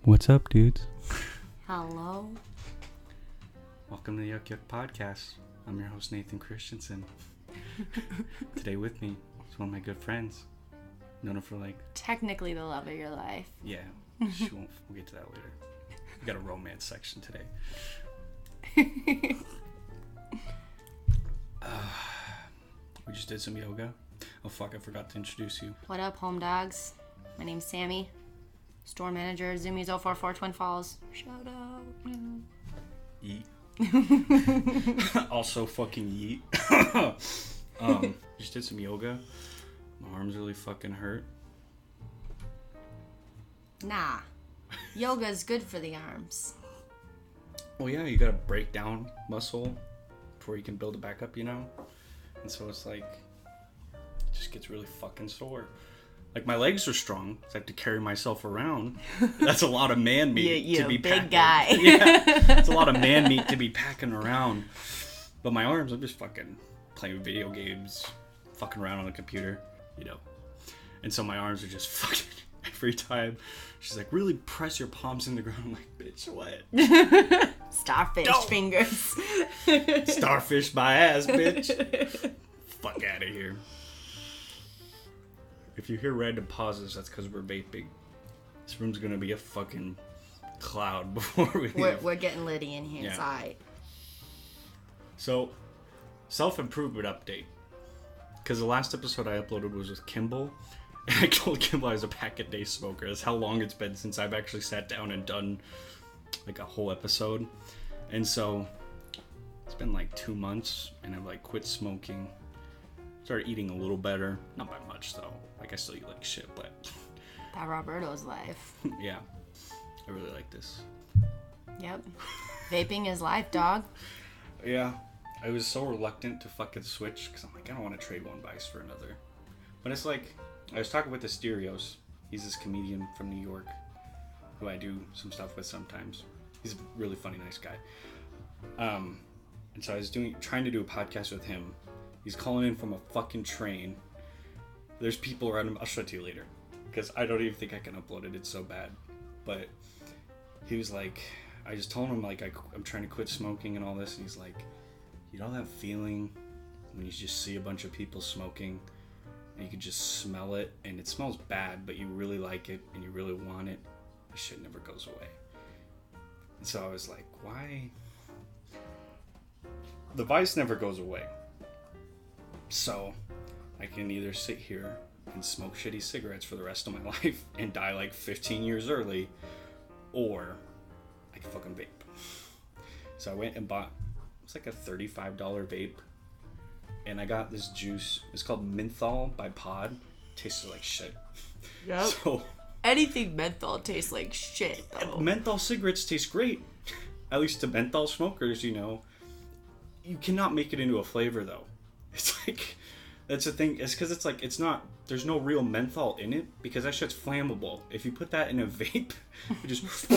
What's up, dudes? Hello. Welcome to the Yuck Podcast. I'm your host, Nathan Christensen. Today with me is one of my good friends. Known her for Technically the love of your life. Yeah, she won't. We'll get to that later. We got a romance section today. We just did some yoga. Oh fuck, I forgot to introduce you. What up, home dogs? My name's Sammie. Store manager, Zoomies 044 Twin Falls. Shout out. Yeet. Also fucking yeet. Just did some yoga. My arms really fucking hurt. Nah. Yoga's good for the arms. Well, yeah, you gotta break down muscle before you can build it back up, you know? And so it's like, it just gets really fucking sore. Like, my legs are strong, so I have to carry myself around. That's a lot of man meat to be big packing. guy. Yeah, it's a lot of man meat to be packing around. But my arms, I'm just fucking playing video games, fucking around on the computer, you know? And so my arms are just fucking, every time she's like, really press your palms in the ground. I'm like, bitch, what? Starfish fingers. Starfish my ass, bitch. Fuck out of here. If you hear random pauses, that's because we're vaping. This room's gonna be a fucking cloud before we leave. We're getting litty in here inside. So, self-improvement update. Because the last episode I uploaded was with Kimball. And I told Kimball I was a pack-a-day smoker. That's how long it's been since I've actually sat down and done like a whole episode. And so, it's been like 2 months and I've like quit smoking. Started eating a little better. Not by much though. Like, I still eat like shit, but... That Roberto's life. Yeah. I really like this. Yep. Vaping is life, dog. Yeah. I was so reluctant to fucking switch because I'm like, I don't want to trade one vice for another. But it's like, I was talking with Asterios. He's this comedian from New York who I do some stuff with sometimes. He's a really funny, nice guy. And so I was trying to do a podcast with him. He's calling in from a fucking train. There's people around him. I'll show it to you later. Because I don't even think I can upload it. It's so bad. But he was like, I just told him, like, I'm trying to quit smoking and all this. And he's like, you know that feeling when you just see a bunch of people smoking and you can just smell it and it smells bad, but you really like it and you really want it? This shit never goes away. And so I was like, why? The vice never goes away. So I can either sit here and smoke shitty cigarettes for the rest of my life and die like 15 years early, or I can fucking vape. So I went and bought, it's like a $35 vape, and I got this juice. It's called Menthol by Pod. Tasted like shit. Yep. So anything menthol tastes like shit, though. Menthol cigarettes taste great. At least to menthol smokers, you know. You cannot make it into a flavor, though. It's like, that's the thing. It's because it's like, it's not, there's no real menthol in it because that shit's flammable. If you put that in a vape, it just,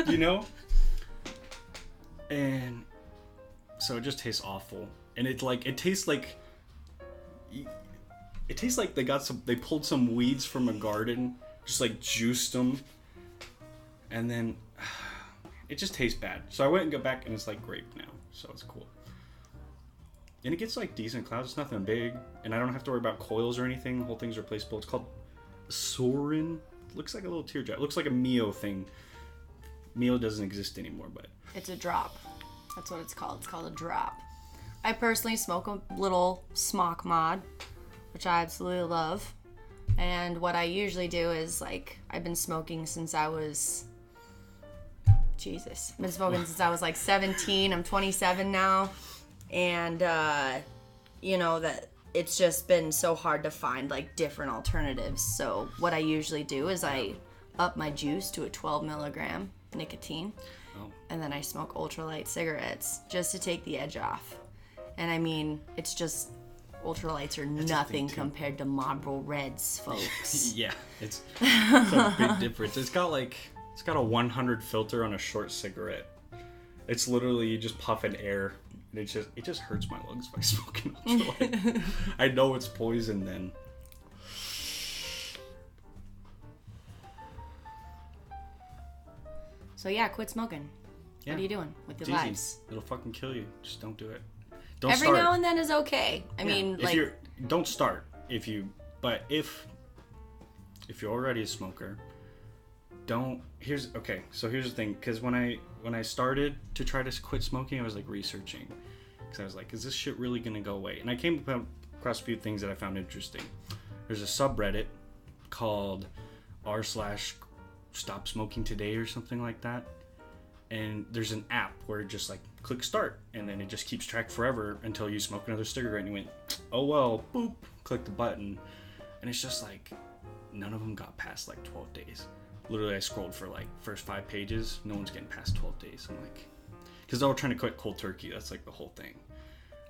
you know? And so it just tastes awful. And it tastes like they pulled some weeds from a garden, just like juiced them. And then it just tastes bad. So I went and got back and it's like grape now. So it's cool. And it gets like decent clouds. It's nothing big. And I don't have to worry about coils or anything. The whole thing's replaceable. It's called Sorin. Looks like a little teardrop. It looks like a Mio thing. Mio doesn't exist anymore, but... It's a drop. That's what it's called. It's called a drop. I personally smoke a little smock mod, which I absolutely love. And what I usually do is, like, I've been smoking since I was... Jesus. I've been smoking since I was like 17. I'm 27 now. And, you know, that it's just been so hard to find, like, different alternatives. So what I usually do is I up my juice to a 12 milligram nicotine. Oh. And then I smoke ultralight cigarettes just to take the edge off. And, I mean, it's just... Ultralights are nothing compared to Marlboro Reds, folks. Yeah, it's a big difference. It's got a 100 filter on a short cigarette. It's literally, you just puff in air. And it just hurts my lungs by smoking ultralight. I know it's poison then. So yeah, quit smoking. Yeah. What are you doing with your It's easy. lives? It'll fucking kill you. Just don't do it. Don't Every start. now and then is okay. I mean, if you're don't start if you're already a smoker, don't. Here's the thing, because when I started to try to quit smoking, I was like researching, because I was like, is this shit really gonna go away? And I came across a few things that I found interesting. There's a subreddit called r/stop smoking today or something like that, and there's an app where it just like click start, and then it just keeps track forever until you smoke another cigarette, and you went, oh well, boop, click the button, and it's just like none of them got past like 12 days. Literally, I scrolled for like first 5 pages, no one's getting past 12 days. I'm like, because they're all trying to quit cold turkey. That's like the whole thing.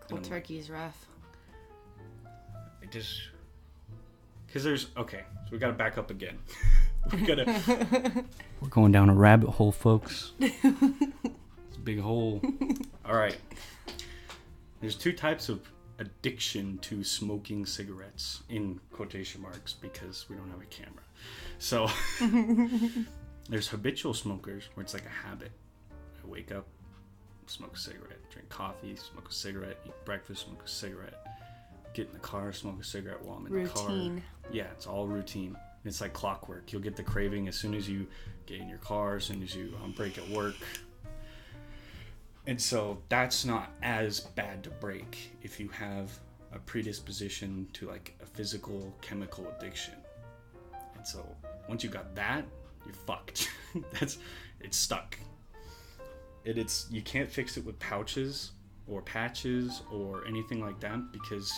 cold turkey is rough. It just, because so we got to back up again. We're going down a rabbit hole, folks. It's a big hole. All right. There's 2 types of addiction to smoking cigarettes, in quotation marks, because we don't have a camera. So there's habitual smokers, where it's like a habit. I wake up, smoke a cigarette, drink coffee, smoke a cigarette, eat breakfast, smoke a cigarette, get in the car, smoke a cigarette while I'm in the car. Routine. Yeah, it's all routine. It's like clockwork. You'll get the craving as soon as you get in your car, as soon as you break at work. And so that's not as bad to break if you have a predisposition to like a physical chemical addiction. And so once you got that, you're fucked. It's stuck. It's you can't fix it with pouches or patches or anything like that, because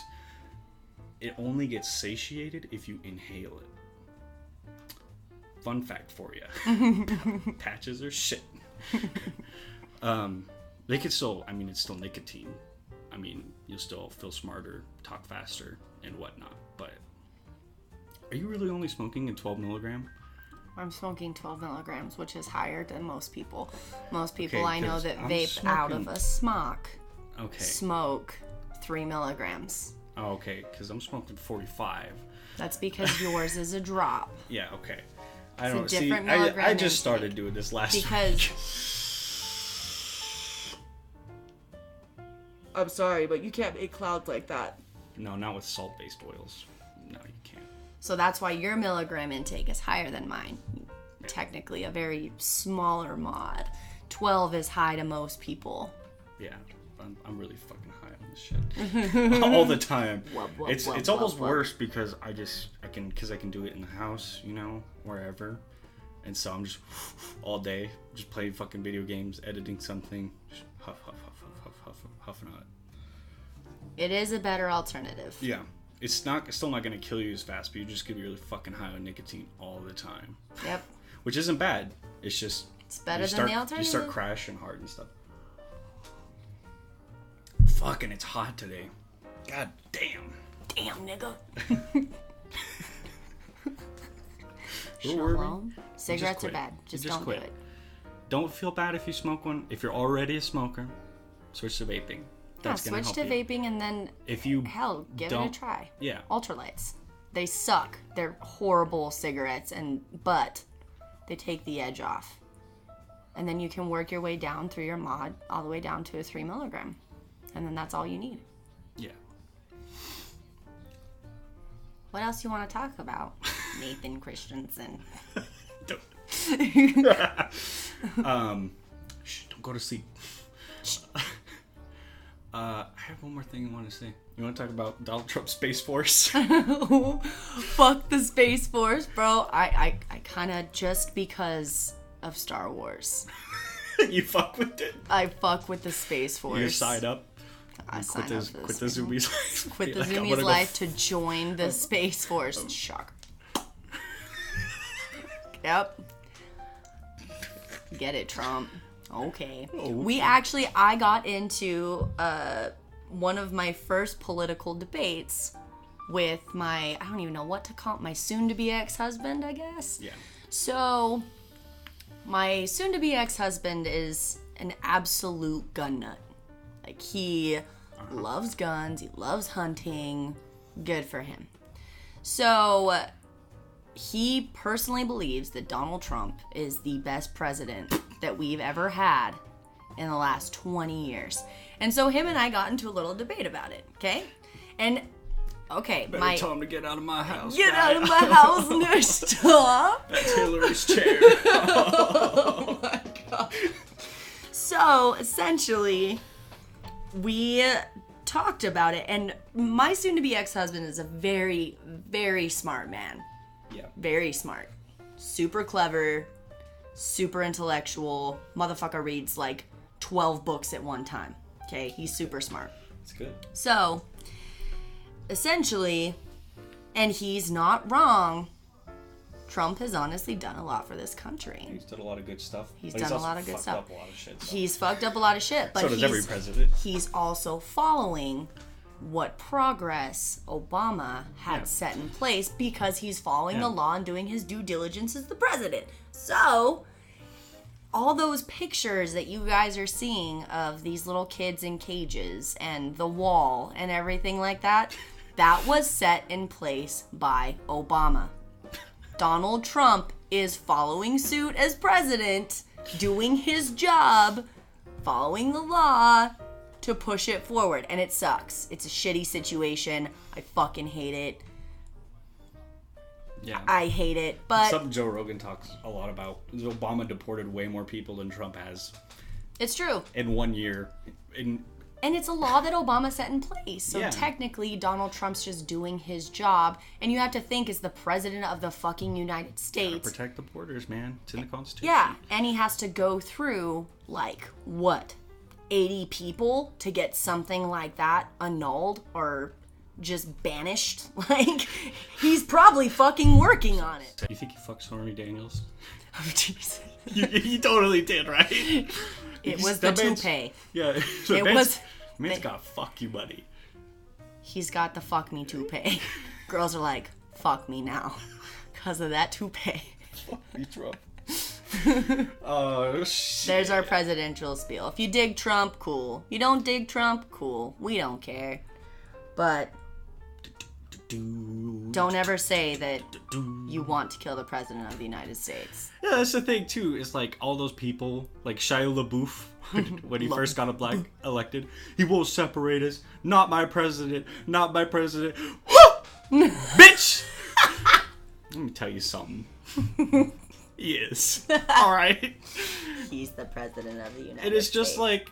it only gets satiated if you inhale it. Fun fact for you. Patches are shit. They could still, it's still nicotine. You'll still feel smarter, talk faster, and whatnot. But are you really only smoking in 12 milligram? I'm smoking 12 milligrams, which is higher than most people. Most people Okay, I know that I'm vape out of a smock Okay. smoke 3 milligrams. Oh, okay, because I'm smoking 45. That's because yours is a drop. Yeah, okay. It's a different milligram I just started intake. doing this last week. Because I'm sorry, but you can't make clouds like that. No, not with salt-based oils. No, you can't. So that's why your milligram intake is higher than mine. Technically a very smaller mod. 12 is high to most people. Yeah, I'm really fucking high on this shit all the time. It's almost worse because I can do it in the house, wherever, and so I'm just all day just playing fucking video games, editing something, just huffing on it. It is a better alternative. Yeah, it's still not gonna kill you as fast, but you just get really fucking high on nicotine all the time. Yep. Which isn't bad. It's just it's better than the alternative. You start crashing hard and stuff. Fucking, it's hot today. God damn. Damn, nigga. Where were we? Cigarettes are bad. Just don't quit. do it. Don't feel bad if you smoke one. If you're already a smoker, switch to vaping. That's gonna switch help to you. vaping and then give it a try. Yeah. Ultralights. They suck. They're horrible cigarettes, but they take the edge off. And then you can work your way down through your mod all the way down to a 3 milligram. And then that's all you need. Yeah. What else you want to talk about, Nathan Christensen? Don't go to sleep. I have one more thing I want to say. You want to talk about Donald Trump's Space Force? Fuck the Space Force, bro. I kind of, just because of Star Wars. You fuck with it? I fuck with the Space Force. You side up? I sign up for Quit the Zoomies life. Quit the Zoomies life to join the Space Force. Shocker. Yep. Get it, Trump. Okay. I got into one of my first political debates with I don't even know what to call it, my soon-to-be ex-husband, I guess. Yeah. So, my soon-to-be ex-husband is an absolute gun nut. Like, he loves guns, he loves hunting, good for him. So, he personally believes that Donald Trump is the best president that we've ever had in the last 20 years. And so him and I got into a little debate about it, okay? And, okay, Better tell him to get out of my house. Get out of my house, no, stop. That's Hillary's chair. Oh my God. So, essentially, we talked about it, and my soon-to-be ex-husband is a very, very smart man. Yeah. Very smart. Super clever, super intellectual. Motherfucker reads like 12 books at one time. Okay, he's super smart. It's good. So, essentially, and he's not wrong, Trump has honestly done a lot for this country. He's done a lot of good stuff. He's done a lot of good stuff. Up a lot of shit, so. He's fucked up a lot of shit, but so does every president. He's also following what progress Obama had set in place because he's following the law and doing his due diligence as the president. So, all those pictures that you guys are seeing of these little kids in cages and the wall and everything like that, that was set in place by Obama. Donald Trump is following suit as president, doing his job, following the law to push it forward. And it sucks. It's a shitty situation. I fucking hate it. Yeah. I hate it, but... Something Joe Rogan talks a lot about is Obama deported way more people than Trump has. It's true. In 1 year. And it's a law that Obama set in place. So technically, Donald Trump's just doing his job. And you have to think, as the president of the fucking United States... Gotta protect the borders, man. It's in the Constitution. Yeah, and he has to go through, like, what? 80 people to get something like that annulled or just banished? Like, he's probably fucking working on it. You think he fucked Stormy Daniels? Oh, Jesus. You totally did, right? It was the toupee. Yeah. It was... Man's got fuck you, buddy. He's got the fuck me toupee. Girls are like, fuck me now. Because of that toupee. Fuck me, Trump. Oh, shit. There's our presidential spiel. If you dig Trump, cool. You don't dig Trump, cool. We don't care. But don't ever say that you want to kill the president of the United States. Yeah, that's the thing, too. Is like all those people, like Shia LaBeouf, when he first got elected, he won't separate us. Not my president. Not my president. Bitch! Let me tell you something. He is. Alright? He's the president of the United States. And it's just like,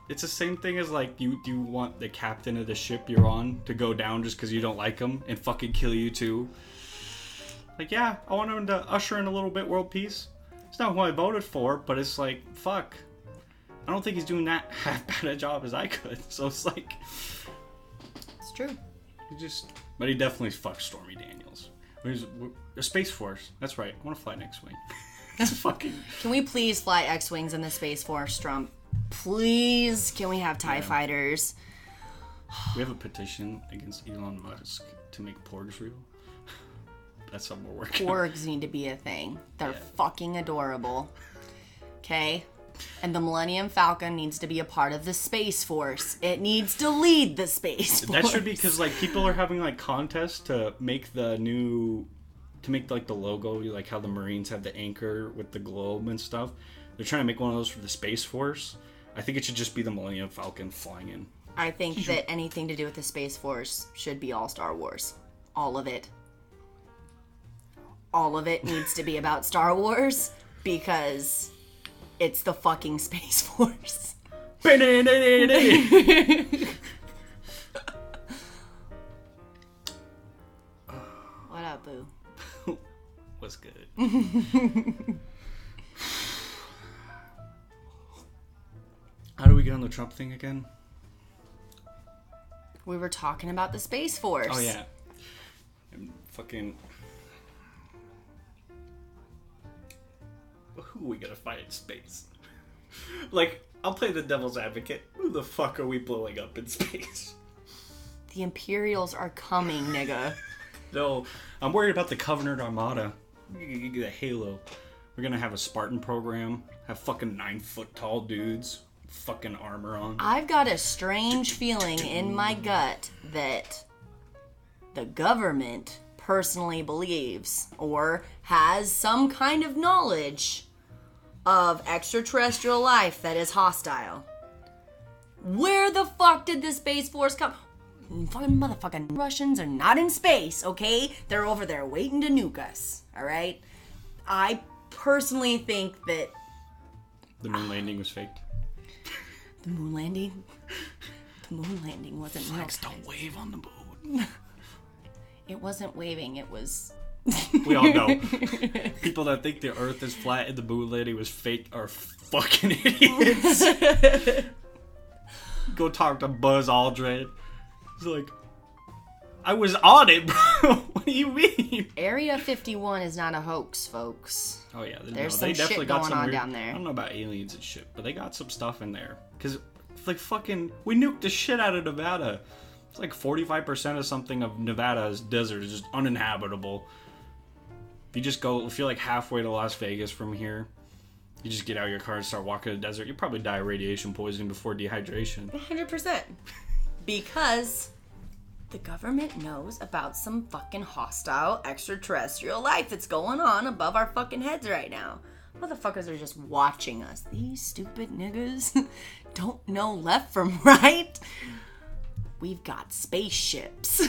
it's the same thing as like, you want the captain of the ship you're on to go down just because you don't like him and fucking kill you too. Like, yeah, I want him to usher in a little bit world peace. It's not who I voted for, but it's like, fuck. I don't think he's doing that half bad a job as I could. So it's like... It's true. But he definitely fucked Stormy Daniels. A Space Force. That's right. I want to fly an X-Wing. It's fucking... Can we please fly X-Wings in the Space Force, Trump? Please, can we have TIE fighters? We have a petition against Elon Musk to make porgs real. That's something we're working on. Porgs need to be a thing. They're fucking adorable. Okay? And the Millennium Falcon needs to be a part of the Space Force. It needs to lead the Space Force. That should be because, like, people are having, like, contests to make the new... To make, like, the logo, like how the Marines have the anchor with the globe and stuff. They're trying to make one of those for the Space Force. I think it should just be the Millennium Falcon flying in. I think that anything to do with the Space Force should be all Star Wars. All of it. All of it needs to be about Star Wars because it's the fucking Space Force. What up, boo? What's good? How do we get on the Trump thing again? We were talking about the Space Force. Oh, yeah. And fucking... Who are we gonna fight in space? Like, I'll play the devil's advocate. Who the fuck are we blowing up in space? The Imperials are coming, nigga. No, I'm worried about the Covenant Armada. The Halo. We're gonna have a Spartan program. Have fucking 9-foot tall dudes. Fucking armor on. I've got a strange feeling in my gut that the government personally believes or has some kind of knowledge of extraterrestrial life that is hostile. Where the fuck did the Space Force come? Fucking motherfucking Russians are not in space, okay? They're over there waiting to nuke us, alright? I personally think that... The moon landing was faked. The moon landing? The moon landing wasn't real. Flags don't wave on the moon. It wasn't waving, it was... We all know. People that think the earth is flat and the moon landing was fake are fucking idiots. Go talk to Buzz Aldrin. He's like, I was on it, bro. What do you mean? Area 51 is not a hoax, folks. Oh yeah, there's some shit going on down there. I don't know about aliens and shit, but they got some stuff in there. Cause like fucking, we nuked the shit out of Nevada. It's like 45% of something of Nevada's desert is just uninhabitable. If you just go, if you're like halfway to Las Vegas from here, you just get out of your car and start walking the desert, you probably die of radiation poisoning before dehydration. 100%. Because the government knows about some fucking hostile extraterrestrial life that's going on above our fucking heads right now. Motherfuckers are just watching us. These stupid niggas don't know left from right. We've got spaceships.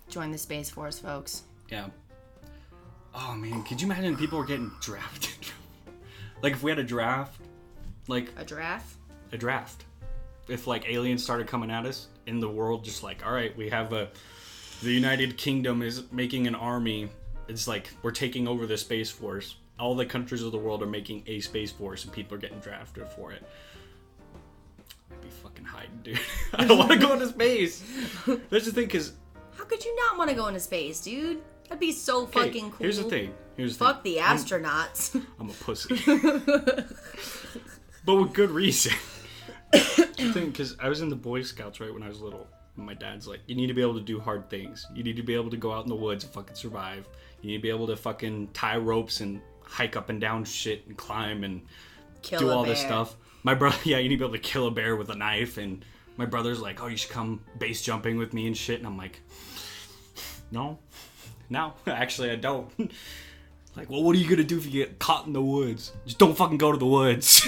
Join the Space Force, folks. Yeah. Oh man, could you imagine people were getting drafted? Like if we had a draft, like a draft? A draft. If like aliens started coming at us in the world, just like, all right, we have the United Kingdom is making an army. It's like we're taking over the Space Force. All the countries of the world are making a Space Force, and people are getting drafted for it. I'd be fucking hiding, dude. I don't want to go into space. That's the thing, because how could you not want to go into space, dude? That'd be so fucking cool. Here's the thing. Fuck the astronauts. I'm a pussy. But with good reason. The thing, because I was in the Boy Scouts, right, when I was little. And my dad's like, you need to be able to do hard things. You need to be able to go out in the woods and fucking survive. You need to be able to fucking tie ropes and hike up and down shit and climb and do all this stuff. My brother, yeah, you need to be able to kill a bear with a knife. And my brother's like, oh, you should come base jumping with me and shit. And I'm like, no, actually I don't. Like, well, what are you gonna do if you get caught in the woods? Just don't fucking go to the woods.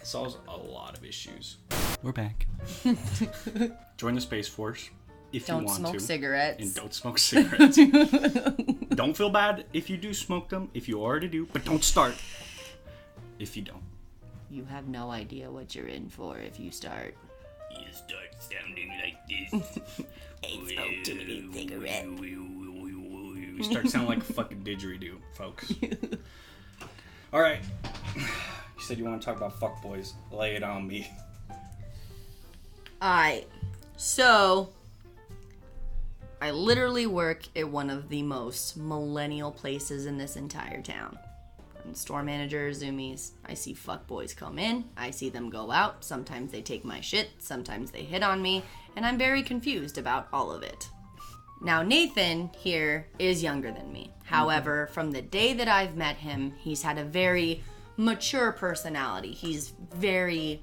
Solves a lot of issues. We're back. Join the Space Force if you want to. Don't smoke cigarettes. And don't smoke cigarettes. Don't feel bad if you do smoke them, if you already do, but don't start if you don't. You have no idea what you're in for if you start. You start sounding like this. Ain't smoke too many cigarettes. You start sounding like a fucking didgeridoo, folks. Alright. You said you want to talk about fuckboys. Lay it on me. Alright. So, I literally work at one of the most millennial places in this entire town. I'm store manager, Zoomies. I see fuckboys come in. I see them go out. Sometimes they take my shit. Sometimes they hit on me. And I'm very confused about all of it. Now, Nathan here is younger than me. However, from the day that I've met him, he's had a very mature personality. He's very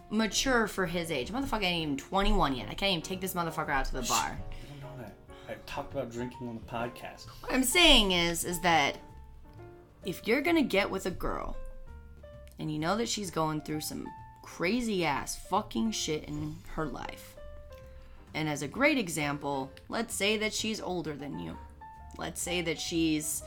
mature for his age. Motherfucker ain't even 21 yet. I can't even take this motherfucker out to the bar. I don't know that. I've talked about drinking on the podcast. What I'm saying is that if you're gonna get with a girl and you know that she's going through some crazy ass fucking shit in her life, and as a great example, let's say that she's older than you. Let's say that she's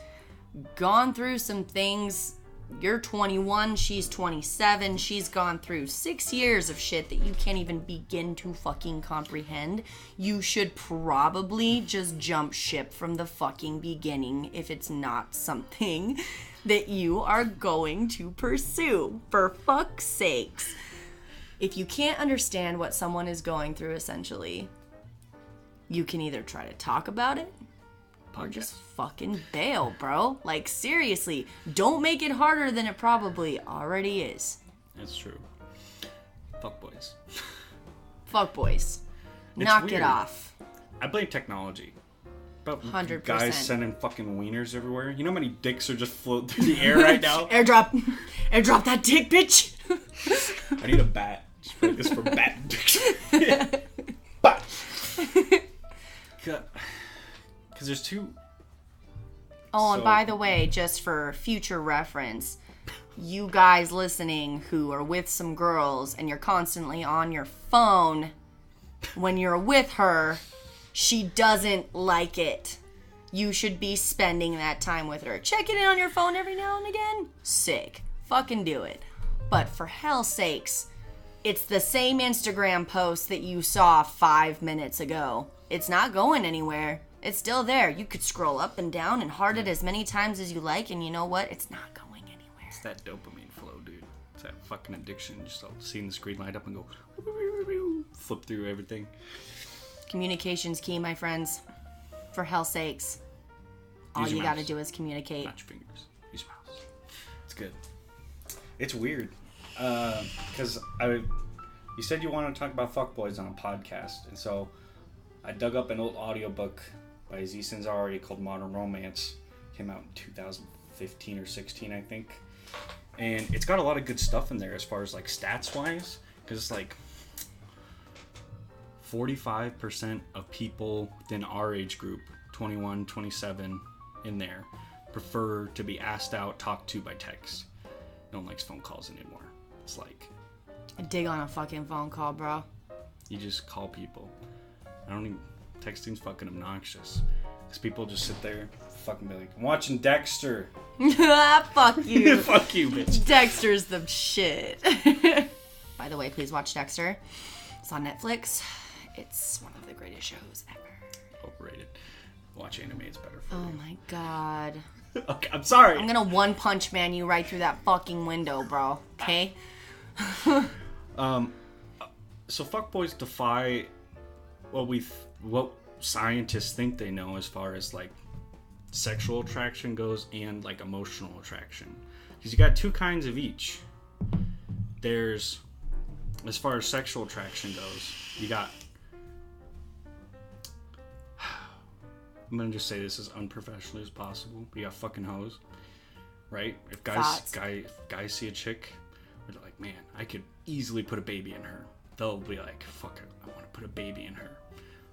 gone through some things. You're 21, she's 27. She's gone through 6 years of shit that you can't even begin to fucking comprehend. You should probably just jump ship from the fucking beginning if it's not something that you are going to pursue. For fuck's sakes. If you can't understand what someone is going through, essentially, you can either try to talk about it or just fucking bail, bro. Like, seriously, don't make it harder than it probably already is. That's true. Fuck boys. Fuck boys. Knock it off. I blame technology. But 100%. Guys sending fucking wieners everywhere. You know how many dicks are just floating through the air right now? Airdrop that dick, bitch. I need a bat. Just for this for bat dicks. Bat. Because there's two Oh, and by the way, just for future reference, you guys listening who are with some girls and you're constantly on your phone when you're with her, she doesn't like it. You should be spending that time with her. Checking in on your phone every now and again? Sick. Fucking do it. But for hell's sakes, it's the same Instagram post that you saw 5 minutes ago. It's not going anywhere. It's still there. You could scroll up and down and heart it as many times as you like, and you know what? It's not going anywhere. It's that dopamine flow, dude. It's that fucking addiction. Just seeing the screen light up and go flip through everything. Communication's key, my friends. For hell's sakes. All you gotta do is communicate. Not your fingers. Use your mouse. It's good. It's weird. Because you said you wanted to talk about fuckboys on a podcast, and so I dug up an old audiobook by Aziz Ansari called Modern Romance. Came out in 2015 or 16, I think. And it's got a lot of good stuff in there as far as like stats wise, because it's like 45% of people within our age group, 21, 27, in there, prefer to be asked out, talked to by text. No one likes phone calls anymore. It's like... I dig on a fucking phone call, bro. You just call people. Texting's fucking obnoxious. Because people just sit there, fucking be like, I'm watching Dexter. Fuck you. Fuck you, bitch. Dexter's the shit. By the way, please watch Dexter. It's on Netflix. It's one of the greatest shows ever. Overrated. Watch anime, it's better for you. Oh my god. Okay, I'm sorry. I'm gonna one punch man you right through that fucking window, bro. Okay? So fuckboys defy what scientists think they know as far as like sexual attraction goes and like emotional attraction. Because you got two kinds of each. There's, as far as sexual attraction goes, you got... I'm gonna just say this as unprofessionally as possible. You got fucking hoes, right? If guys see a chick, they're like, man, I could easily put a baby in her. They'll be like, fuck it, I want to put a baby in her,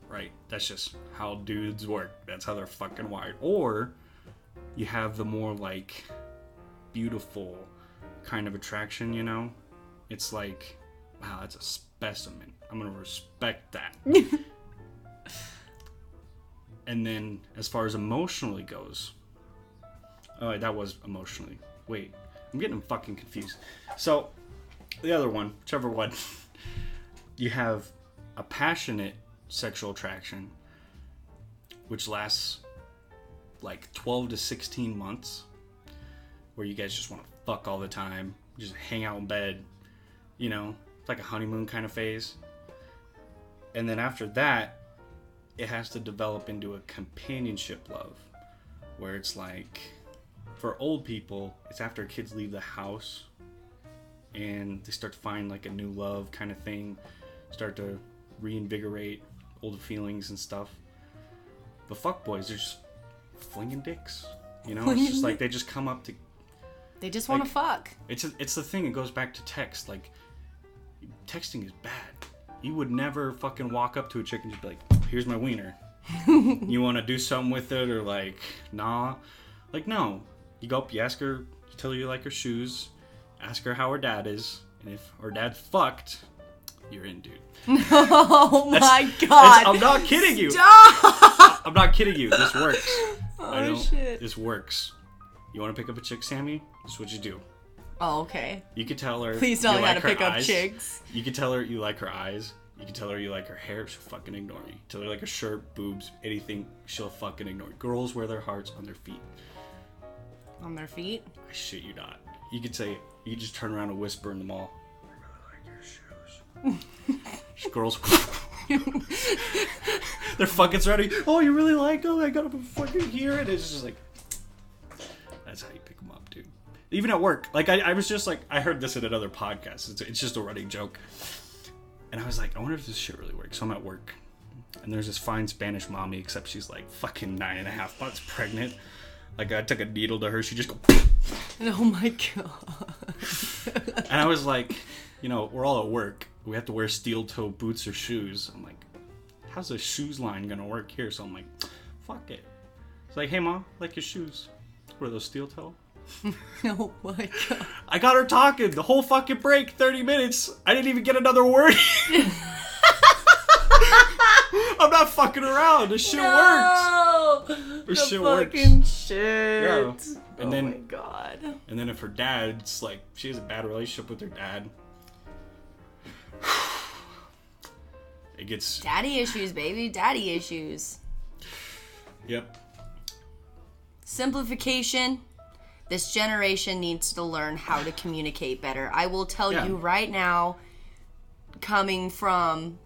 right? That's just how dudes work. That's how they're fucking wired. Or you have the more like beautiful kind of attraction, you know? It's like, wow, that's a specimen. I'm gonna respect that. And then, as far as emotionally goes... Oh, that was emotionally. Wait, I'm getting them fucking confused. So, the other one, whichever one, you have a passionate sexual attraction, which lasts like 12 to 16 months, where you guys just want to fuck all the time, just hang out in bed, you know, it's like a honeymoon kind of phase. And then after that, it has to develop into a companionship love, where it's like, for old people, it's after kids leave the house and they start to find like a new love kind of thing, start to reinvigorate old feelings and stuff. But fuckboys, they're just flinging dicks, you know? It's just like they just come up to... They just want to fuck. It's the thing, it goes back to text. Like, texting is bad. You would never fucking walk up to a chick and just be like, here's my wiener. You want to do something with it? Or like, nah. Like, no. You go up, you ask her, you tell her you like her shoes, ask her how her dad is, and if her dad fucked, you're in, dude. Oh my god. I'm not kidding you. Stop. I'm not kidding you. This works. Oh shit. This works. You want to pick up a chick, Sammie? This is what you do. Oh, okay. You could tell her. Please tell me how to pick up eyes. chicks. You could tell her you like her eyes. You can tell her you like her hair. She'll fucking ignore you. Tell her like her shirt, boobs, anything. She'll fucking ignore you. Girls wear their hearts on their feet. On their feet? I shit you not. You could say, you could just turn around and whisper in the mall, I really like your shoes. Girls, they're fucking sweaty. Oh, you really like them? I got them fucking here. And it's just like, that's how you pick them up, dude. Even at work. Like, I was just like, I heard this in another podcast. It's just a running joke. And I was like, I wonder if this shit really works. So I'm at work. And there's this fine Spanish mommy, except she's like fucking 9.5 months pregnant. Like, I took a needle to her. She just go... Oh my god. And I was like, you know, we're all at work. We have to wear steel-toe boots or shoes. I'm like, how's the shoes line going to work here? So I'm like, fuck it. It's like, hey, Mom, like your shoes. What are those, steel toe? Oh my god. I got her talking the whole fucking break, 30 minutes. I didn't even get another word. I'm not fucking around. This shit works. This shit works. Fucking shit. Yeah. And oh my god. And then if her dad's like, she has a bad relationship with her dad. It gets... Daddy issues, baby. Daddy issues. Yep. Simplification. This generation needs to learn how to communicate better. I will tell you right now, coming from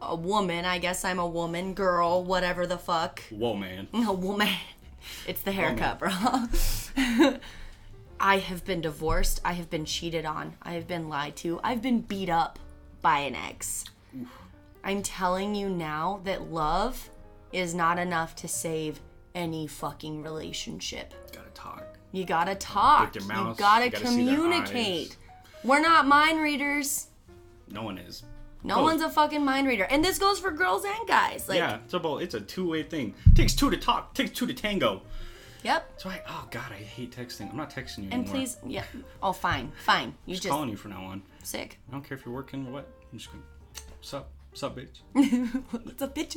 a woman, I guess I'm a woman, girl, whatever the fuck. Woman. A woman. It's the haircut, bro. I have been divorced. I have been cheated on. I have been lied to. I've been beat up by an ex. Oof. I'm telling you now that love is not enough to save any fucking relationship. Gotta talk. You gotta talk. With your mouth, you gotta you gotta communicate. We're not mind readers. No one is. No one's a fucking mind reader. And this goes for girls and guys. Like, yeah, it's a two-way thing. Takes two to talk. Takes two to tango. Yep. That's why, oh god, I hate texting. I'm not texting you and anymore. please, yeah. Oh, fine. You just calling you from now on. Sick. I don't care if you're working or what. I'm just going, what's up? What's up, bitch? What's up, bitch?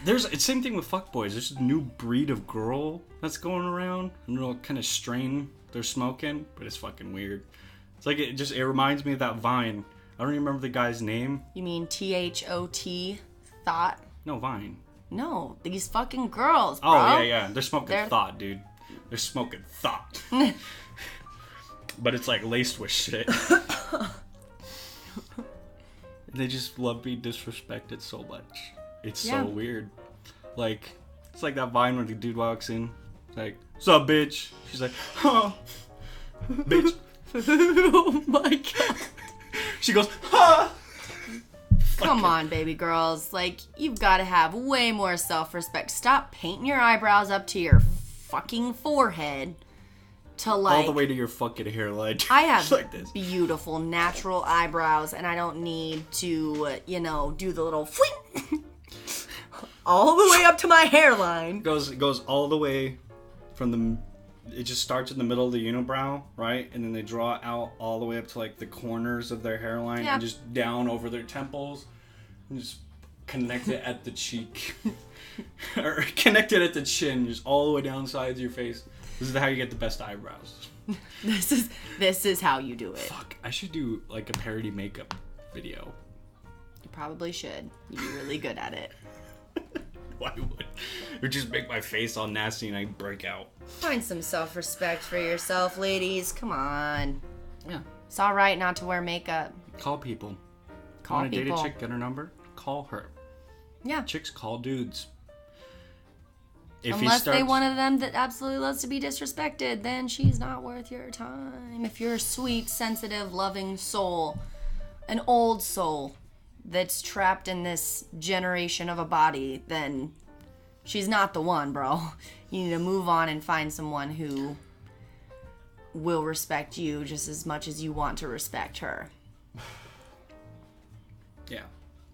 It's the same thing with fuckboys. There's a new breed of girl that's going around. A little kind of strain they're smoking, but it's fucking weird. It's like, it reminds me of that Vine. I don't even remember the guy's name. You mean THOT? Thought? No, Vine. No, these fucking girls, bro. Oh, yeah. They're smoking thought, dude. They're smoking thought. But it's like laced with shit. They just love being disrespected so much. It's so weird. Like, it's like that Vine when the dude walks in. It's like, what's up, bitch? She's like, huh. Bitch. Oh my god. She goes, huh. Come on, baby girls. Like, you've got to have way more self-respect. Stop painting your eyebrows up to your fucking forehead to, like... all the way to your fucking hairline. I have like this. Beautiful, natural eyebrows, and I don't need to, do the little... all the way up to my hairline. It goes all the way from the... It just starts in the middle of the unibrow, right? And then they draw out all the way up to, like, the corners of their hairline and just down over their temples. And just connect it at the cheek. Or connect it at the chin, just all the way down sides of your face. This is how you get the best eyebrows. This is how you do it. Fuck, I should do, like, a parody makeup video. You probably should. You'd be really good at it. Why would? It would just make my face all nasty and I break out. Find some self-respect for yourself, ladies. Come on. Yeah. It's all right not to wear makeup. Call people. Call Want to people. date a chick, get her number? Call her. Yeah. Chicks call dudes. Unless they one of them that absolutely loves to be disrespected, then she's not worth your time. If you're a sweet, sensitive, loving soul, an old soul that's trapped in this generation of a body, then she's not the one, bro. You need to move on and find someone who will respect you just as much as you want to respect her. Yeah.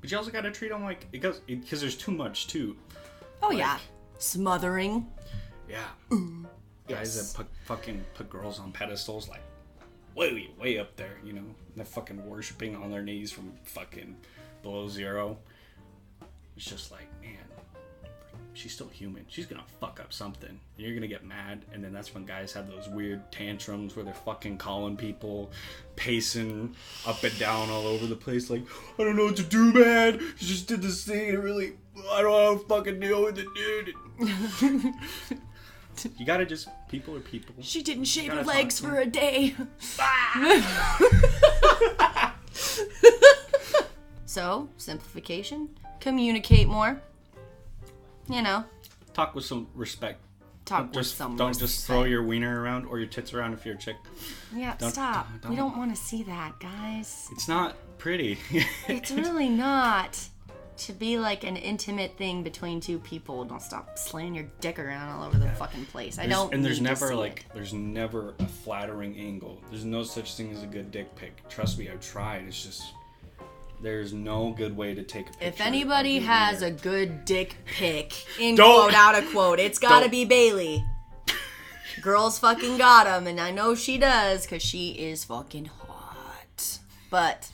But you also gotta treat them like, because there's too much, too. Oh, like, yeah. Smothering. Yeah. Guys that put girls on pedestals, like, way up there, They're fucking worshipping on their knees from fucking below zero. It's just like, man, she's still human. She's gonna fuck up something. And you're gonna get mad, and then that's when guys have those weird tantrums where they're fucking calling people, pacing up and down all over the place, like, I don't know what to do, man. She just did this thing, and really, I don't know how to fucking deal with it, dude. You gotta just, people are people. She didn't shave her legs for a day. So, simplification. Communicate more. Talk with some respect. Don't just throw your wiener around or your tits around if you're a chick. Yeah, stop. We don't want to see that, guys. It's not pretty. It's really not. To be like an intimate thing between two people. Don't stop slaying your dick around all over the fucking place. There's never a flattering angle. There's no such thing as a good dick pic. Trust me, I've tried. It's just There's no good way to take a picture. If anybody has a good dick pic, in Don't- quote, out of quote, it's gotta Don't- be Bailey. Girls fucking got him, and I know she does, because she is fucking hot. But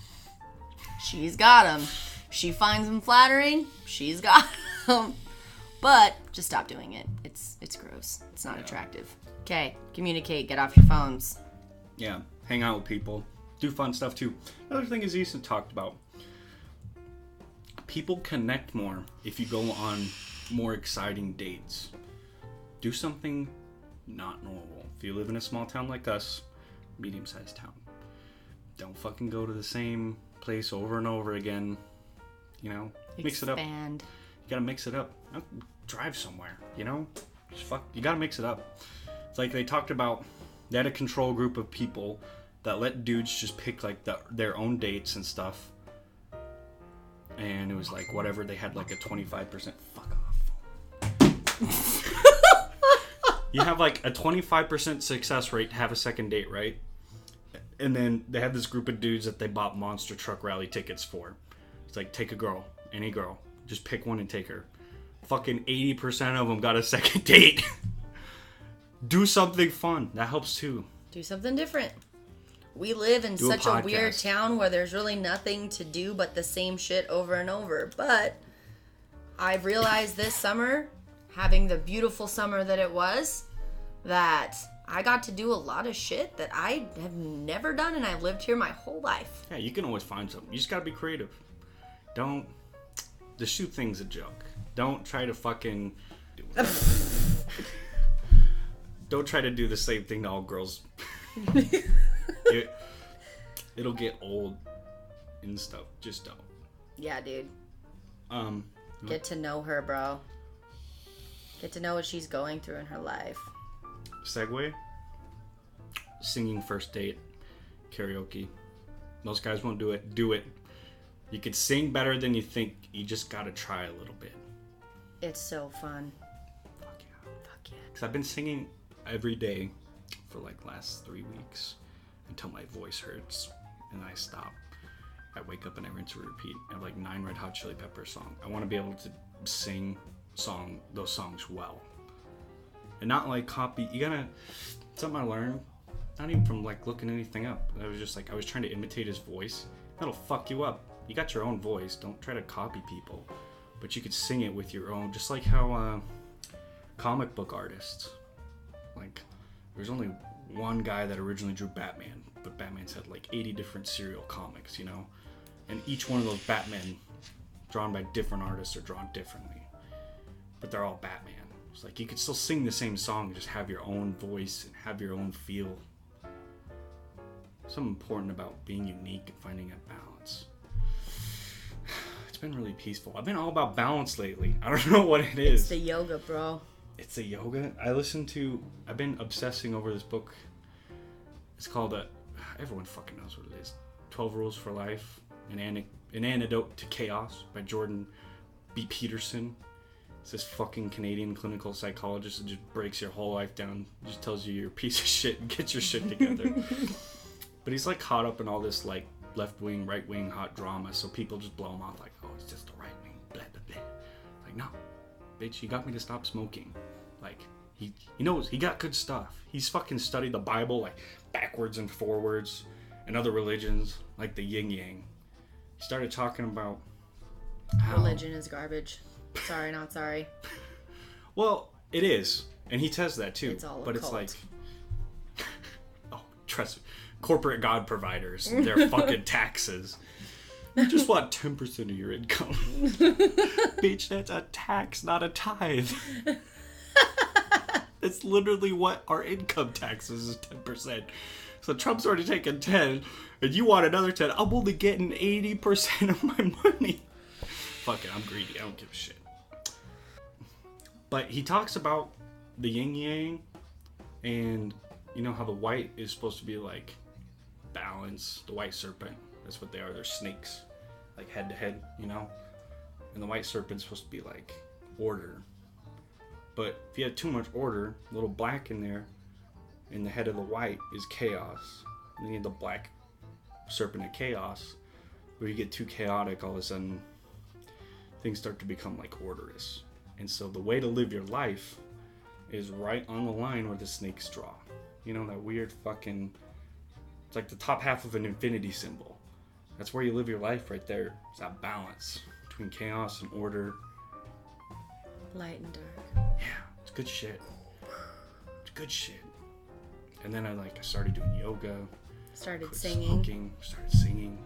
she's got him. She finds him flattering, she's got him. But just stop doing it. It's gross. It's not attractive. Okay, communicate. Get off your phones. Yeah, hang out with people. Do fun stuff too. Another thing is Ethan talked about. People connect more if you go on more exciting dates. Do something not normal. If you live in a small town like us, medium-sized town, don't fucking go to the same place over and over again. You know, mix it up. You gotta mix it up. Drive somewhere. You know, you gotta mix it up. It's like they talked about. They had a control group of people that let dudes just pick like their own dates and stuff. And it was like whatever, they had like a 25%. Fuck off. You have like a 25% success rate to have a second date, right? And then they had this group of dudes that they bought monster truck rally tickets for. It's like, take a girl, any girl, just pick one and take her. Fucking 80% of them got a second date. Do something fun. That helps too. Do something different. We live in such a weird town where there's really nothing to do but the same shit over and over. But I've realized this summer, having the beautiful summer that it was, that I got to do a lot of shit that I have never done, and I've lived here my whole life. Yeah, you can always find something. You just gotta be creative. The shoot thing's a joke. Don't try to fucking don't try to do the same thing to all girls. It'll get old and stuff. Just don't. Yeah, dude. Get to know her, bro. Get to know what she's going through in her life. Segue. Singing first date. Karaoke. Most guys won't do it. Do it. You could sing better than you think. You just gotta try a little bit. It's so fun. Fuck yeah. Fuck yeah. Because I've been singing every day for like last 3 weeks until my voice hurts and I stop. I wake up and I rinse and repeat. I have like 9 Red Hot Chili Peppers songs. I want to be able to sing those songs well. And not like copy. You gotta, something I learned, not even from like looking anything up. I was just like, I was trying to imitate his voice. That'll fuck you up. You got your own voice. Don't try to copy people. But you could sing it with your own, just like how comic book artists, like there's only one guy that originally drew Batman, but Batman's had like 80 different serial comics, you know? And each one of those Batmen drawn by different artists are drawn differently. But they're all Batman. It's like you could still sing the same song and just have your own voice and have your own feel. Something important about being unique and finding a balance. It's been really peaceful. I've been all about balance lately. I don't know what it is. It's the yoga, bro. It's the yoga. I've been obsessing over this book. It's called everyone fucking knows what it is. 12 Rules for Life, an Antidote to Chaos by Jordan B. Peterson. It's this fucking Canadian clinical psychologist that just breaks your whole life down. Just tells you you're a piece of shit and get your shit together. But he's like caught up in all this like left-wing, right-wing hot drama, so people just blow him off like, oh, it's just the right wing, blah, blah, blah. Like, no, bitch, you got me to stop smoking. Like, he knows, he got good stuff. He's fucking studied the Bible, like, backwards and forwards, and other religions, like the yin-yang. He started talking about how... Religion is garbage. Sorry, not sorry. Well, it is. And he says that, too. It's all a but cult. It's like... Oh, trust me. Corporate god providers, their fucking taxes. You just want 10% of your income. Bitch, that's a tax, not a tithe. It's literally what our income taxes is 10%. So Trump's already taken 10, and you want another 10. I'm only getting 80% of my money. Fuck it, I'm greedy. I don't give a shit. But he talks about the yin yang, and you know how the white is supposed to be like balance, the white serpent. That's what they are. They're snakes, like head to head, you know. And the white serpent's supposed to be like order. But if you have too much order, a little black in there, in the head of the white is chaos. And then you have the black serpent of chaos. where you get too chaotic, all of a sudden things start to become like orderless. And so the way to live your life is right on the line where the snakes draw. You know, that weird fucking, it's like the top half of an infinity symbol. That's where you live your life, right there. It's that balance between chaos and order. Light and dark. Yeah, it's good shit. It's good shit. And then I started doing yoga. Started singing. Started singing.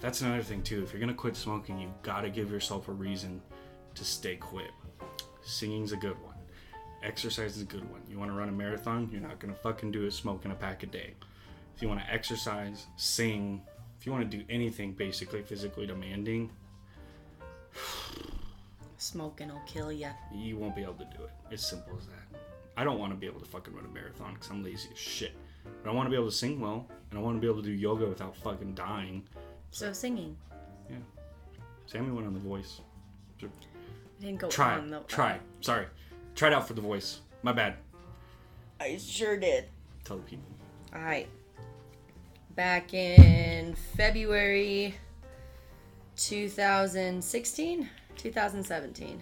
That's another thing too. If you're gonna quit smoking, you've got to give yourself a reason to stay quit. Singing's a good one. Exercise is a good one. You want to run a marathon? You're not gonna fucking do it smoking a pack a day. If you want to exercise, sing, if you want to do anything basically physically demanding, smoking will kill ya. You won't be able to do it. It's simple as that. I don't want to be able to fucking run a marathon because I'm lazy as shit. But I want to be able to sing well, and I want to be able to do yoga without fucking dying. So singing. Yeah. Sammie went on The Voice. I didn't go Try on the... Try. Sorry. Try it out for The Voice. My bad. I sure did. Tell the people. Alright. Back in February 2016? 2017.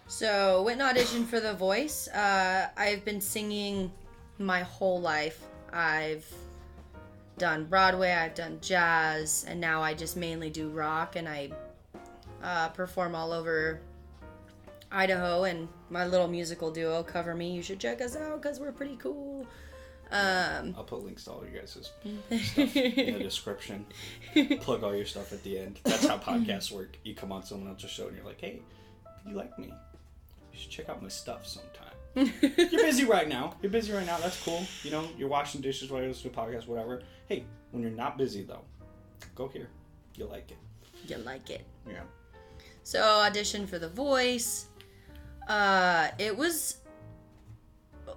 So, went and auditioned for The Voice. I've been singing my whole life. I've done Broadway, I've done jazz, and now I just mainly do rock, and I perform all over Idaho, and my little musical duo, Cover Me. You should check us out because we're pretty cool. I'll put links to all you guys' stuff in the description. Plug all your stuff at the end. That's how podcasts work. You come on someone else's show and you're like, hey, you like me? You should check out my stuff sometime. You're busy right now. That's cool. You know, you're washing dishes while you're listening to a podcast, whatever. Hey, when you're not busy, though, go here. You'll like it. You like it. Yeah. So, auditioned for The Voice. It was...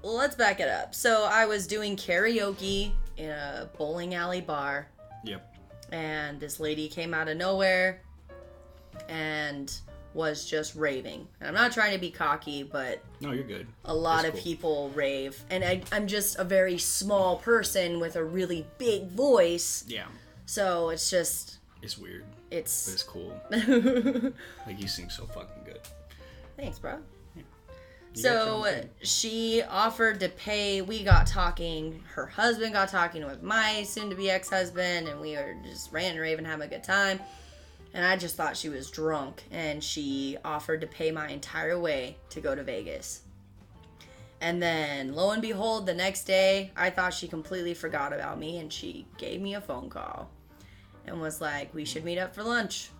Let's back it up. So, I was doing karaoke in a bowling alley bar. Yep. And this lady came out of nowhere and was just raving. And I'm not trying to be cocky, but... No, you're good. A lot of people rave. And I'm just a very small person with a really big voice. Yeah. So, it's just... It's weird. But it's cool. Like, you sing so fucking good. Thanks, bro. Yeah. So, she offered to pay. We got talking. Her husband got talking with my soon-to-be ex-husband, and we were just ranting and raving, having a good time. And I just thought she was drunk, and she offered to pay my entire way to go to Vegas. And then, lo and behold, the next day, I thought she completely forgot about me, and she gave me a phone call and was like, we should meet up for lunch.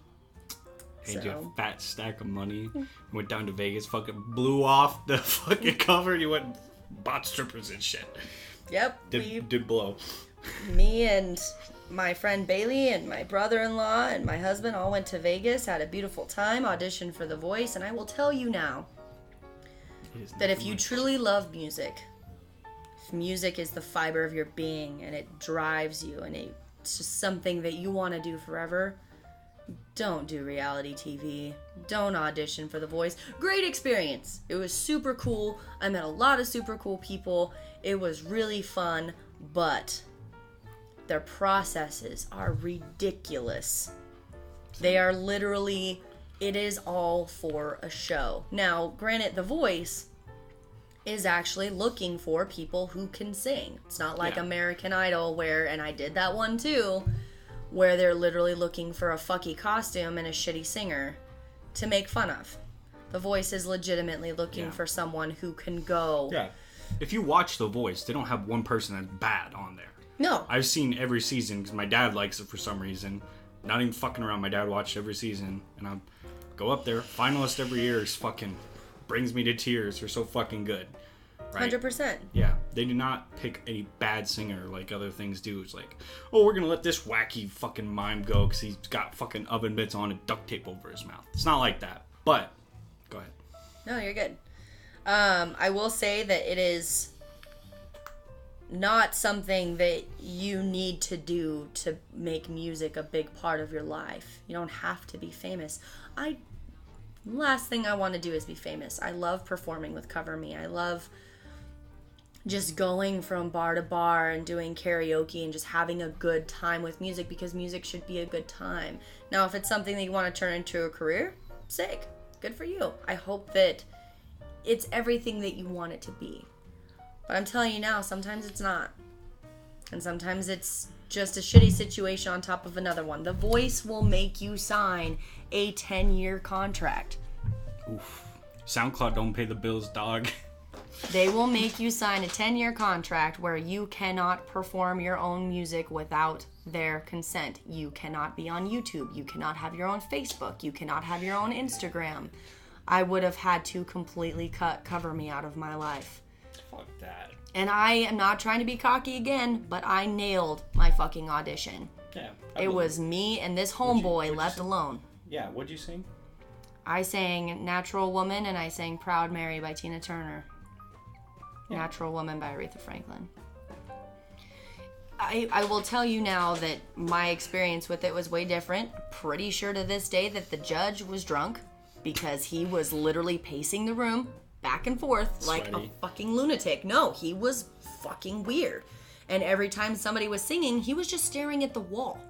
Paid you a fat stack of money. Went down to Vegas, fucking blew off the fucking cover, and you went and bought strippers and shit. Yep. Did blow. Me and my friend Bailey and my brother-in-law and my husband all went to Vegas, had a beautiful time, auditioned for The Voice, and I will tell you now that if you truly love music, if music is the fiber of your being and it drives you and it's just something that you want to do forever, don't do reality TV. Don't audition for The Voice. Great experience. It was super cool. I met a lot of super cool people. It was really fun, but their processes are ridiculous. They are literally, it is all for a show. Now, granted, The Voice is actually looking for people who can sing. It's not like American Idol where, and I did that one too, where they're literally looking for a fucky costume and a shitty singer to make fun of. The Voice is legitimately looking for someone who can go. Yeah. If you watch The Voice, they don't have one person that's bad on there. No. I've seen every season because my dad likes it for some reason. Not even fucking around. My dad watched every season. And I go up there. Finalist every year is fucking brings me to tears. They're so fucking good. Right? 100%. Yeah. They do not pick a bad singer like other things do. It's like, oh, we're going to let this wacky fucking mime go because he's got fucking oven mitts on and duct tape over his mouth. It's not like that. But, go ahead. No, you're good. I will say that it is not something that you need to do to make music a big part of your life. You don't have to be famous. Last thing I want to do is be famous. I love performing with Cover Me. I love just going from bar to bar and doing karaoke and just having a good time with music, because music should be a good time. Now, if it's something that you want to turn into a career, sick. Good for you. I hope that it's everything that you want it to be. But I'm telling you now, sometimes it's not. And sometimes it's just a shitty situation on top of another one. The Voice will make you sign a 10-year contract. Oof. SoundCloud don't pay the bills, dog. They will make you sign a 10-year contract where you cannot perform your own music without their consent. You cannot be on YouTube. You cannot have your own Facebook. You cannot have your own Instagram. I would have had to completely cover me out of my life. Fuck that. And I am not trying to be cocky again, but I nailed my fucking audition. Yeah. It was me and this homeboy left alone. Yeah, what'd you sing? I sang Natural Woman and I sang Proud Mary by Tina Turner. Yeah. Natural Woman by Aretha Franklin. I will tell you now that my experience with it was way different. Pretty sure to this day that the judge was drunk, because he was literally pacing the room back and forth like a fucking lunatic. No, he was fucking weird. And every time somebody was singing, he was just staring at the wall.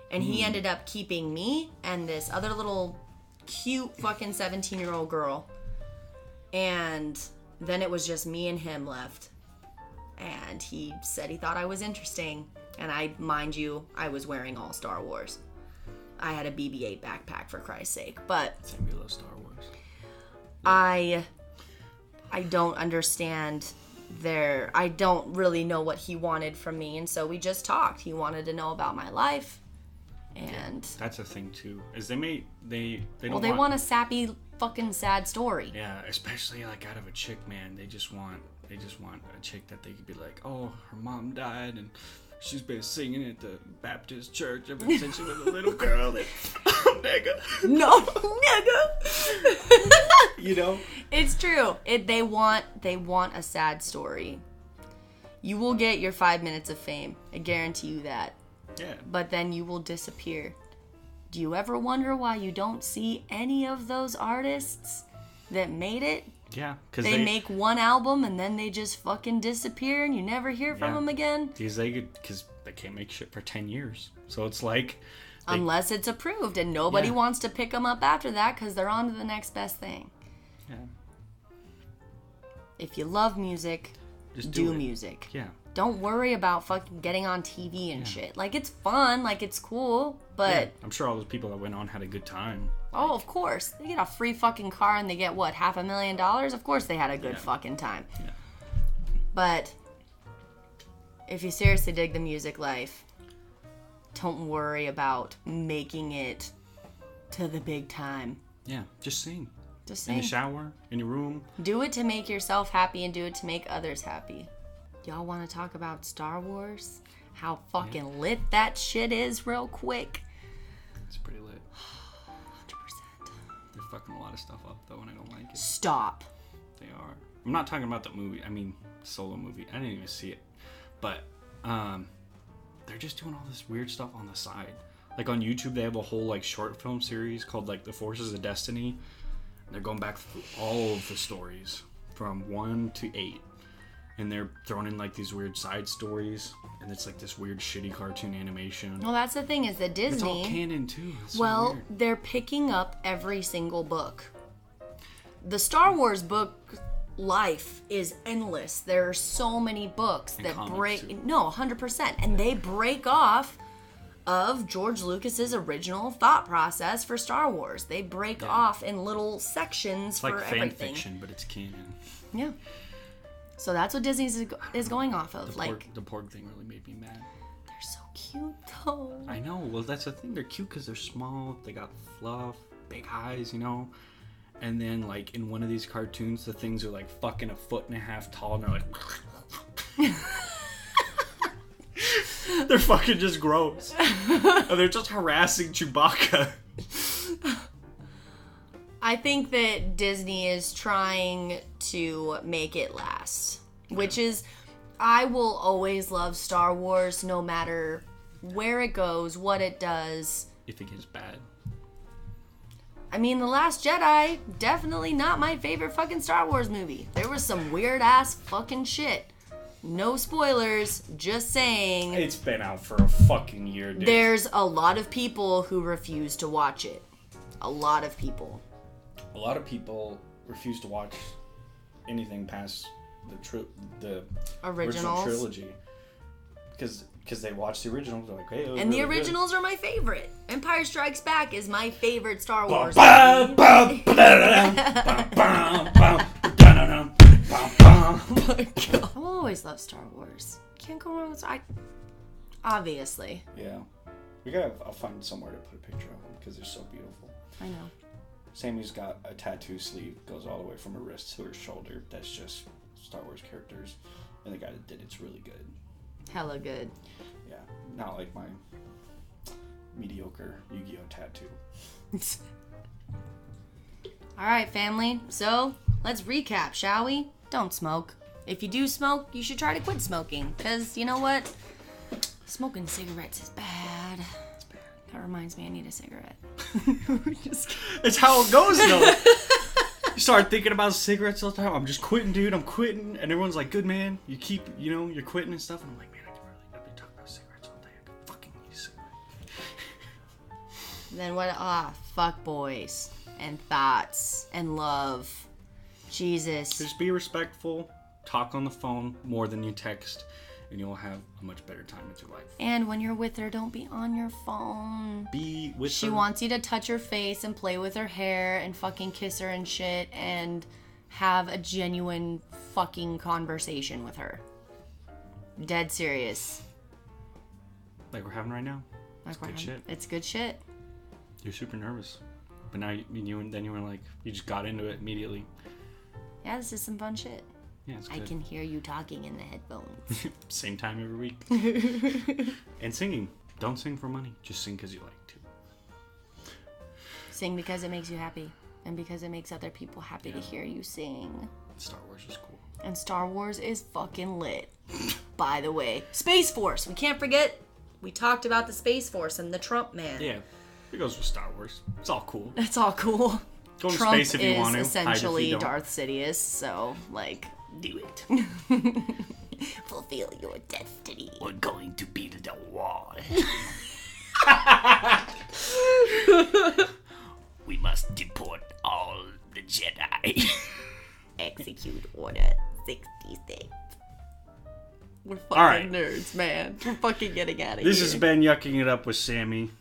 And he ended up keeping me and this other little cute fucking 17-year-old girl. And then it was just me and him left. And he said he thought I was interesting. And mind you, I was wearing all Star Wars. I had a BB-8 backpack, for Christ's sake. But Sammie loves Star Wars. I don't understand I don't really know what he wanted from me. And so we just talked. He wanted to know about my life. And that's a thing too. Is they want a sappy fucking sad story. Yeah, especially like out of a chick, man. They just want a chick that they could be like, oh, her mom died and she's been singing at the Baptist church ever since she was a little girl. And, nigga. No, nigga. You know? It's true. They want a sad story. You will get your 5 minutes of fame. I guarantee you that. Yeah. But then you will disappear. Do you ever wonder why you don't see any of those artists that made it? Yeah, because they make one album and then they just fucking disappear and you never hear from them again. Because they can't make shit for 10 years. So it's like... Unless it's approved and nobody wants to pick them up after that because they're on to the next best thing. Yeah. If you love music, just do music. Yeah. Don't worry about fucking getting on TV and shit. Like, it's fun, like, it's cool, but... Yeah, I'm sure all those people that went on had a good time. Oh, of course. They get a free fucking car and they get, what, $500,000? Of course they had a good fucking time. Yeah. But if you seriously dig the music life, don't worry about making it to the big time. Yeah, just sing. Just sing. In the shower, in your room. Do it to make yourself happy and do it to make others happy. Y'all want to talk about Star Wars? How fucking lit that shit is real quick. It's pretty lit. 100%. They're fucking a lot of stuff up, though, and I don't like it. Stop. They are. I'm not talking about the movie. I mean, Solo movie. I didn't even see it. But, they're just doing all this weird stuff on the side. Like, on YouTube, they have a whole, like, short film series called, like, The Forces of Destiny. And they're going back through all of the stories from 1 to 8. And they're throwing in, like, these weird side stories. And it's, like, this weird, shitty cartoon animation. Well, that's the thing, is that Disney... It's all canon, too. It's well, so weird. They're picking up every single book. The Star Wars book life is endless. There are so many books and that break... Too. No, 100%. And they break off of George Lucas's original thought process for Star Wars. They break off in little sections it's for like everything. Fan fiction, but it's canon. Yeah. So that's what Disney is going off of. The porg thing really made me mad. They're so cute, though. I know. Well, that's the thing. They're cute because they're small. They got fluff, big eyes, you know. And then, like, in one of these cartoons, the things are, like, fucking 1.5 feet tall, and they're like... They're fucking just gross. And they're just harassing Chewbacca. I think that Disney is trying to make it last. Which is... I will always love Star Wars, no matter where it goes, what it does. If it gets bad. I mean, The Last Jedi, definitely not my favorite fucking Star Wars movie. There was some weird ass fucking shit. No spoilers, just saying. It's been out for a fucking year, dude. There's a lot of people who refuse to watch it. A lot of people. A lot of people refuse to watch anything past the original trilogy. Because they watched the originals, they're like, hey, and really the originals are my favorite. Empire Strikes Back is my favorite Star Wars movie. Oh my god. I'll always love Star Wars. Can't go wrong with obviously. Yeah. I'll find somewhere to put a picture of them because they're so beautiful. I know. Sammie's got a tattoo sleeve, goes all the way from her wrist to her shoulder. That's just Star Wars characters. And the guy that did it's really good. Hella good. Yeah. Not like my mediocre Yu-Gi-Oh tattoo. Alright, family. So, let's recap, shall we? Don't smoke. If you do smoke, you should try to quit smoking. Because, you know what? Smoking cigarettes is bad. It's bad. That reminds me, I need a cigarette. It's how it goes, though. You start thinking about cigarettes all the time. I'm just quitting, dude. I'm quitting. And everyone's like, good, man. You keep, you're quitting and stuff. And I'm like, man, I've been talking about cigarettes all day. I could fucking need a cigarette. Then what? Fuck boys. And thoughts. And love. Jesus. Just be respectful. Talk on the phone more than you text. And you'll have a much better time with your life. And when you're with her, don't be on your phone. Be with her. She wants you to touch her face and play with her hair and fucking kiss her and shit and have a genuine fucking conversation with her. Dead serious. Like we're having right now. It's good shit. It's good shit. You're super nervous. But now you were like, you just got into it immediately. Yeah, this is some fun shit. Yeah, it's good. I can hear you talking in the headphones. Same time every week. And singing. Don't sing for money. Just sing because you like to. Sing because it makes you happy. And because it makes other people happy to hear you sing. Star Wars is cool. And Star Wars is fucking lit. By the way. Space Force. We can't forget. We talked about the Space Force and the Trump man. Yeah. It goes with Star Wars. It's all cool. It's all cool. Go to Trump space if you want to. is essentially Darth Sidious, so, like... Do it. Fulfill your destiny. We're going to beat the wall. We must deport all the Jedi. Execute Order 66. We're fucking nerds, man. We're fucking getting out of here. This has been Yucking It Up with Sammie.